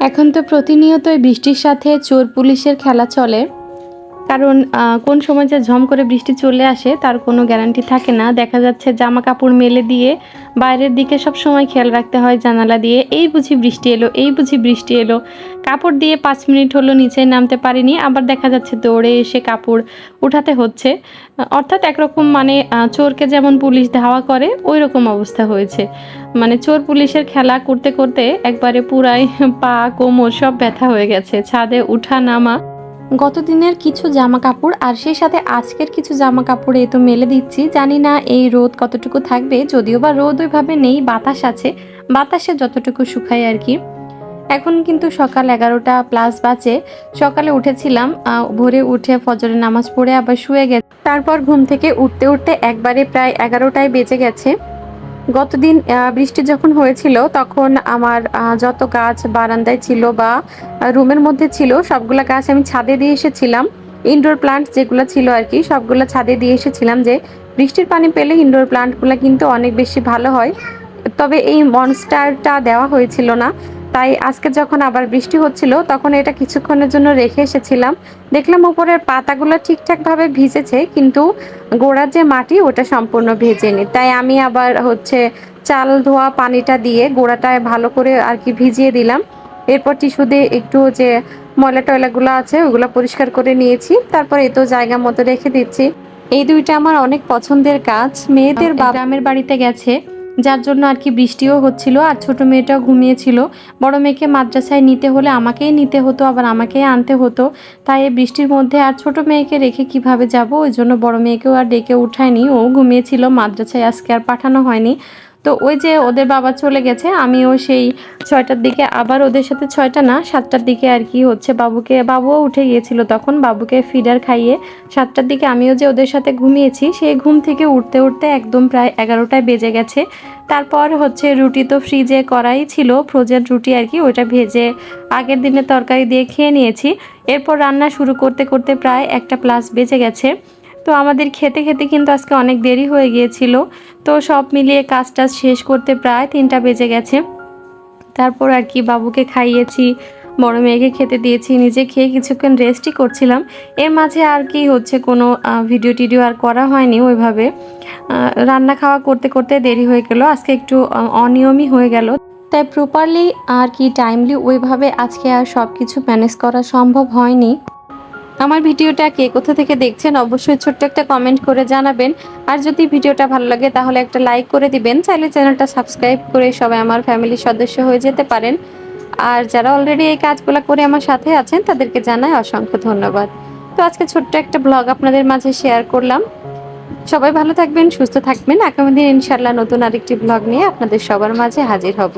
এখন তো প্রতিনিয়তই বৃষ্টির সাথে চোর পুলিশের খেলা চলে। কারণ কোন সময় যে ঝম করে বৃষ্টি চলে আসে তার কোনো গ্যারান্টি থাকে না। দেখা যাচ্ছে জামা কাপড় মেলে দিয়ে বাইরের দিকে সবসময় খেয়াল রাখতে হয় জানালা দিয়ে। এই বুঝি বৃষ্টি এলো, এই বুঝি বৃষ্টি এলো। কাপড় দিয়ে ৫ মিনিট হলো নিচে নামতে পারিনি। আবার দেখা যাচ্ছে দৌড়ে এসে কাপড় উঠাতে হচ্ছে। অর্থাৎ একরকম মানে চোরকে যেমন পুলিশ ধাওয়া করে ওই রকম অবস্থা হয়েছে। মানে চোর পুলিশের খেলা করতে করতে একবারে পুরাই পা কোমর সব ব্যথা হয়ে গেছে। ছাদে উঠা নামা, গতদিনের কিছু জামা কাপড় আর সেই সাথে আজকের কিছু জামা কাপড় এই তো মেলে দিচ্ছি। জানি না এই রোদ কতটুকু থাকবে, যদিও বা রোদ ওইভাবে নেই, বাতাস আছে, বাতাসে যতটুকু শুকায় আর কি। এখন কিন্তু সকাল 11টা প্লাস বাজে। সকালে উঠেছিলাম, ভোরে উঠে ফজরের নামাজ পড়ে আবার শুয়ে গেছে। তারপর ঘুম থেকে উঠতে উঠতে একবারে প্রায় 11টায় বেজে গেছে। গতদিন বৃষ্টি যখন হয়েছিল তখন আমার যত গাছ বারান্দায় ছিল বা রুমের মধ্যে ছিল সবগুলা গাছ আমি ছাদে দিয়ে এসেছিলাম। ইনডোর প্লান্ট যেগুলো ছিল আর কি সবগুলো ছাদে দিয়ে এসেছিলাম, যে বৃষ্টির পানি পেলে ইনডোর প্লান্টগুলো কিন্তু অনেক বেশি ভালো হয়। তবে এই মনস্টারটা দেওয়া হয়েছিল না, তাই আজকে যখন আবার বৃষ্টি হচ্ছিল তখন এটা কিছুক্ষণের জন্য রেখে এসেছিলাম। দেখলাম উপরের পাতাগুলো ঠিকঠাকভাবে ভিজেছে, কিন্তু গোড়ার যে মাটি ওটা সম্পূর্ণ ভেজেনি। তাই আমি আবার চাল ধোয়া পানিটা দিয়ে গোড়াটায় ভালো করে আর কি ভিজিয়ে দিলাম। এরপর টিস্যু দিয়ে একটু যে ময়লা টয়লাগুলো আছে ওগুলো পরিষ্কার করে নিয়েছি। তারপর এতো জায়গা মতো রেখে দিচ্ছি। এই দুইটা আমার অনেক পছন্দের গাছ। মেয়েদের গ্রামের বাড়িতে গেছে, যার জন্য আর কি বৃষ্টিও হচ্ছিল আর ছোট মেয়েটাও ঘুমিয়েছিল। বড় মেয়েকে মাদ্রাসায় নিতে হলে আমাকেই নিতে হতো, আবার আমাকেই আনতে হতো। তাই এই বৃষ্টির মধ্যে আর ছোট মেয়েকে রেখে কিভাবে যাব, ওই জন্য বড় মেয়েকেও আর ডেকে উঠায়নি, ও ঘুমিয়েছিল। মাদ্রাসায় আজকে আর পাঠানো হয়নি। তো ওই যে ওদের বাবা চলে গেছে, আমিও সেই 6টার দিকে আবার ওদের সাথে, 6টা না 7টার দিকে আর কি বাবুও উঠে গিয়েছিল তখন, বাবুকে ফিডার খাইয়ে 7টার দিকে আমিও যে ওদের সাথে ঘুমিয়েছি, সেই ঘুম থেকে উঠতে উঠতে একদম প্রায় 11টায় বেজে গেছে। তারপর রুটি তো ফ্রিজে করাই ছিল, ফ্রোজেন রুটি আর কি, ওইটা ভেজে আগের দিনের তরকারি দিয়ে খেয়ে নিয়েছি। এরপর রান্না শুরু করতে করতে প্রায় 1টা প্লাস বেজে গেছে। তো আমাদের খেতে খেতে কিন্তু আজকে অনেক দেরি হয়ে গিয়েছিল। তো সব মিলিয়ে কাজটা শেষ করতে প্রায় 3টা বেজে গেছে। তারপর আর কি বাবুকে খাইয়েছি, বড় মেয়েকে খেতে দিয়েছি, নিজে খেয়ে কিছুক্ষণ রেস্টই করছিলাম। এর মাঝে আর কি কোনো ভিডিও টিডিও আর করা হয়নি ওইভাবে। রান্না খাওয়া করতে করতে দেরি হয়ে গেল, আজকে একটু অনিয়মই হয়ে গেল। তাই প্রপারলি আর কি টাইমলি ওইভাবে আজকে আর সব কিছু ম্যানেজ করা সম্ভব হয়নি। আমার ভিডিওটা কে কোথা থেকে দেখছেন অবশ্যই ছোট্ট একটা কমেন্ট করে জানাবেন। আর যদি ভিডিওটা ভালো লাগে তাহলে একটা লাইক করে দিবেন। চাইলে চ্যানেলটা সাবস্ক্রাইব করে সবাই আমার ফ্যামিলির সদস্য হয়ে যেতে পারেন। আর যারা অলরেডি এই কাজগুলো করে আমার সাথে আছেন তাদেরকে জানাই অসংখ্য ধন্যবাদ। তো আজকে ছোট্ট একটা ব্লগ আপনাদের মাঝে শেয়ার করলাম। সবাই ভালো থাকবেন, সুস্থ থাকবেন। আগামী দিন ইনশাআল্লাহ নতুন আরেকটি ব্লগ নিয়ে আপনাদের সবার মাঝে হাজির হব।